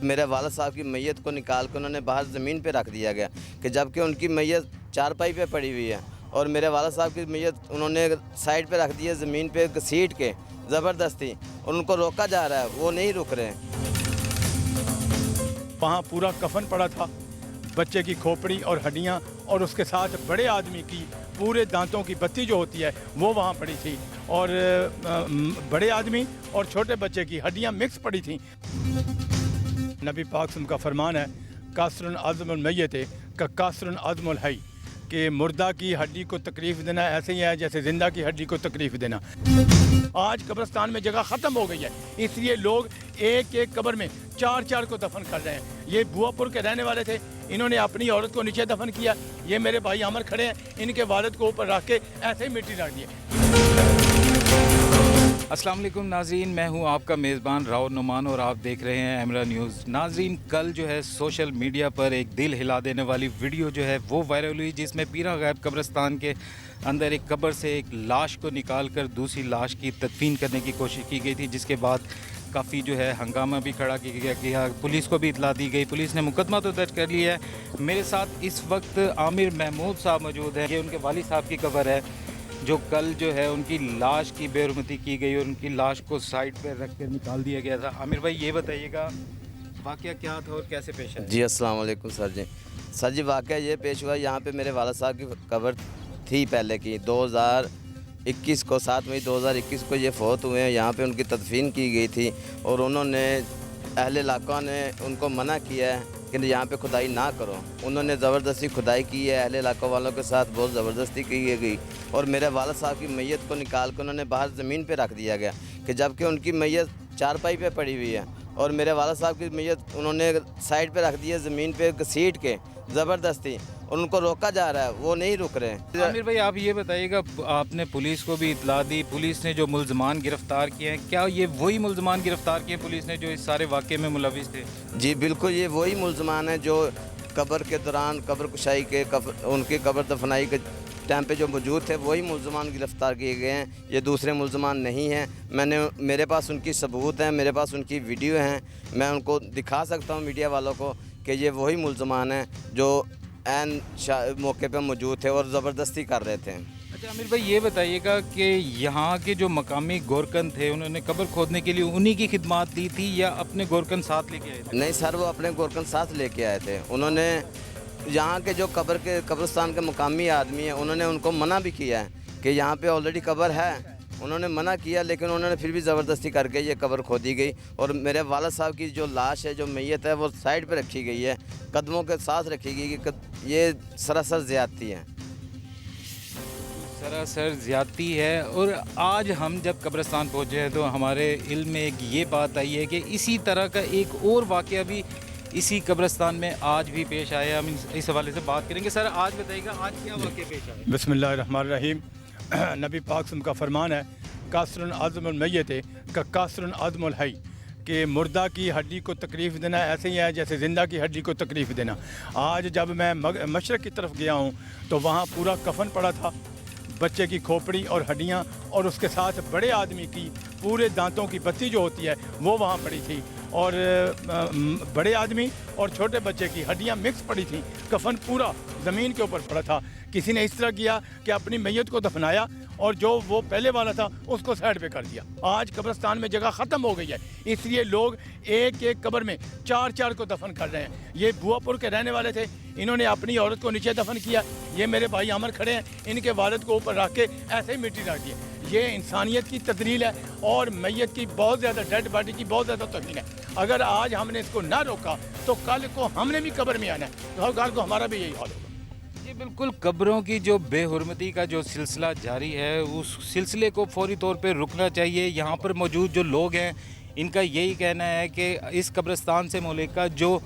میرے والد صاحب کی میت کو نکال کے انہوں نے باہر زمین پہ رکھ دیا گیا کہ جبکہ ان کی میت چارپائی پہ پڑی ہوئی ہے، اور میرے والد صاحب کی میت انہوں نے سائڈ پہ رکھ دی ہے زمین پہ گھسیٹ کے زبردستی، اور ان کو روکا جا رہا ہے، وہ نہیں رک رہے ہیں۔ وہاں پورا کفن پڑا تھا، بچے کی کھوپڑی اور ہڈیاں، اور اس کے ساتھ بڑے آدمی کی پورے دانتوں کی بتی جو ہوتی ہے وہ وہاں پڑی تھی، اور بڑے آدمی اور چھوٹے بچے کی ہڈیاں مکس پڑی تھیں۔ نبی پاک صلی اللہ علیہ وسلم کا فرمان ہے کاسر عظم المیت کا کاسر عظم الحی، کہ مردہ کی ہڈی کو تکلیف دینا ایسے ہی ہے جیسے زندہ کی ہڈی کو تکلیف دینا۔ آج قبرستان میں جگہ ختم ہو گئی ہے، اس لیے لوگ ایک ایک قبر میں چار چار کو دفن کر رہے ہیں۔ یہ بوا پور کے رہنے والے تھے، انہوں نے اپنی عورت کو نیچے دفن کیا، یہ میرے بھائی عامر کھڑے ہیں، ان کے والد کو اوپر رکھ کے ایسے ہی مٹی ڈال دیے۔ السلام علیکم ناظرین، میں ہوں آپ کا میزبان راؤ نعمان اور آپ دیکھ رہے ہیں ایمرا نیوز۔ ناظرین، کل جو ہے سوشل میڈیا پر ایک دل ہلا دینے والی ویڈیو جو ہے وہ وائرل ہوئی، جس میں پیرا غیب قبرستان کے اندر ایک قبر سے ایک لاش کو نکال کر دوسری لاش کی تدفین کرنے کی کوشش کی گئی تھی، جس کے بعد کافی جو ہے ہنگامہ بھی کھڑا کیا گیا، پولیس کو بھی اطلاع دی گئی، پولیس نے مقدمہ تو درج کر لیا ہے۔ میرے ساتھ اس وقت عامر محمود صاحب موجود ہیں، یہ ان کے والد صاحب کی قبر ہے جو کل جو ہے ان کی لاش کی بے حرمتی کی گئی اور ان کی لاش کو سائڈ پہ رکھ کر نکال دیا گیا تھا۔ عامر بھائی یہ بتائیے گا واقعہ کیا تھا اور کیسے پیش آیا؟ جی السلام علیکم سر جی واقعہ یہ پیش ہوا، یہاں پہ میرے والد صاحب کی قبر تھی پہلے کی، 2021 کو 7 مئی 2021 کو یہ فوت ہوئے ہیں، یہاں پہ ان کی تدفین کی گئی تھی، اور انہوں نے اہل علاقہ نے ان کو منع کیا ہے کہ یہاں پہ کھدائی نہ کرو، انہوں نے زبردستی کھدائی کی ہے، اہل علاقہ والوں کے ساتھ بہت زبردستی کی گئی، اور میرے والد صاحب کی میت کو نکال کے انہوں نے باہر زمین پہ رکھ دیا گیا کہ جبکہ ان کی میت چارپائی پہ پڑی ہوئی ہے، اور میرے والد صاحب کی میت انہوں نے سائڈ پہ رکھ دی ہے زمین پہ گھسیٹ کے زبردستی، اور ان کو روکا جا رہا ہے، وہ نہیں رک رہے ہیں۔ عامر بھائی آپ یہ بتائیے گا، آپ نے پولیس کو بھی اطلاع دی، پولیس نے جو ملزمان گرفتار کیے ہیں، کیا یہ وہی ملزمان گرفتار کیے ہیں پولیس نے جو اس سارے واقعے میں ملوث تھے؟ جی بالکل، یہ وہی ملزمان ہیں جو قبر کے دوران قبر کشائی کے ان کی قبر دفنائی کے ٹائم پہ جو موجود تھے، وہی ملزمان گرفتار کیے گئے ہیں، یہ دوسرے ملزمان نہیں ہیں۔ میرے پاس ان کی ثبوت ہیں، میرے پاس ان کی ویڈیو ہیں، میں ان کو دکھا سکتا ہوں میڈیا والوں کو کہ یہ وہی ملزمان ہیں جو عین موقع پہ موجود تھے اور زبردستی کر رہے تھے۔ اچھا عامر بھائی یہ بتائیے گا کہ یہاں کے جو مقامی گورکن تھے، انہوں نے قبر کھودنے کے لیے انہی کی خدمات دی تھی یا اپنے گورکن ساتھ لے کے آئے تھے؟ نہیں سر، وہ اپنے گورکن ساتھ لے کے آئے تھے، انہوں نے یہاں کے جو قبرستان کے مقامی آدمی ہیں، انہوں نے ان کو منع بھی کیا ہے کہ یہاں پہ آلریڈی قبر ہے، انہوں نے منع کیا، لیکن انہوں نے پھر بھی زبردستی کر کے یہ قبر کھودی گئی، اور میرے والد صاحب کی جو لاش ہے، جو میت ہے، وہ سائڈ پہ رکھی گئی ہے، قدموں کے ساتھ رکھی گئی کہ یہ سراسر زیادتی ہے۔ سراسر زیادتی ہے، اور آج ہم جب قبرستان پہنچے ہیں تو ہمارے علم میں ایک یہ بات آئی ہے کہ اسی طرح کا ایک اور واقعہ بھی اسی قبرستان میں آج بھی پیش آیا، ہم اس حوالے سے بات کریں گے۔ سر آج بتائیے گا آج کیا واقعہ پیش آیا؟ بسم اللہ الرحمن الرحیم۔ نبی پاک صلی اللہ علیہ وسلم کا فرمان ہے کاسر عظم المیت کا کاسر عظم الحی، کہ مردہ کی ہڈی کو تکلیف دینا ایسے ہی ہے جیسے زندہ کی ہڈی کو تکلیف دینا۔ آج جب میں مشرق کی طرف گیا ہوں تو وہاں پورا کفن پڑا تھا، بچے کی کھوپڑی اور ہڈیاں، اور اس کے ساتھ بڑے آدمی کی پورے دانتوں کی بتی جو ہوتی ہے وہ وہاں پڑی تھی، اور بڑے آدمی اور چھوٹے بچے کی ہڈیاں مکس پڑی تھیں، کفن پورا زمین کے اوپر پڑا تھا۔ کسی نے اس طرح کیا کہ اپنی میت کو دفنایا اور جو وہ پہلے والا تھا اس کو سائڈ پہ کر دیا۔ آج قبرستان میں جگہ ختم ہو گئی ہے، اس لیے لوگ ایک ایک قبر میں چار چار کو دفن کر رہے ہیں۔ یہ بوا پور کے رہنے والے تھے، انہوں نے اپنی عورت کو نیچے دفن کیا، یہ میرے بھائی عامر کھڑے ہیں، ان کے والد کو اوپر رکھ کے ایسے ہی مٹی ڈال دی۔ یہ انسانیت کی تدلیل ہے، اور میت کی بہت زیادہ ڈیڈ باڈی کی بہت زیادہ توہین ہے۔ اگر آج ہم نے اس کو نہ روکا تو کل کو ہم نے بھی قبر میں آنا ہے، تو کل کو ہمارا بھی یہی حال ہوگا۔ جی بالکل، قبروں کی جو بے حرمتی کا جو سلسلہ جاری ہے، اس سلسلے کو فوری طور پہ رکنا چاہیے۔ یہاں پر موجود جو لوگ ہیں ان کا یہی کہنا ہے کہ اس قبرستان سے ملکہ جو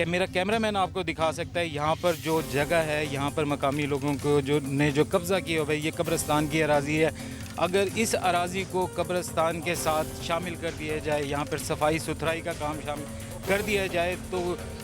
میرا کیمرہ مین آپ کو دکھا سکتا ہے، یہاں پر جو جگہ ہے، یہاں پر مقامی لوگوں کو جو قبضہ کیا ہوا ہے، یہ قبرستان کی اراضی ہے۔ اگر اس اراضی کو قبرستان کے ساتھ شامل کر دیا جائے، یہاں پر صفائی ستھرائی کا کام شامل کر دیا جائے، تو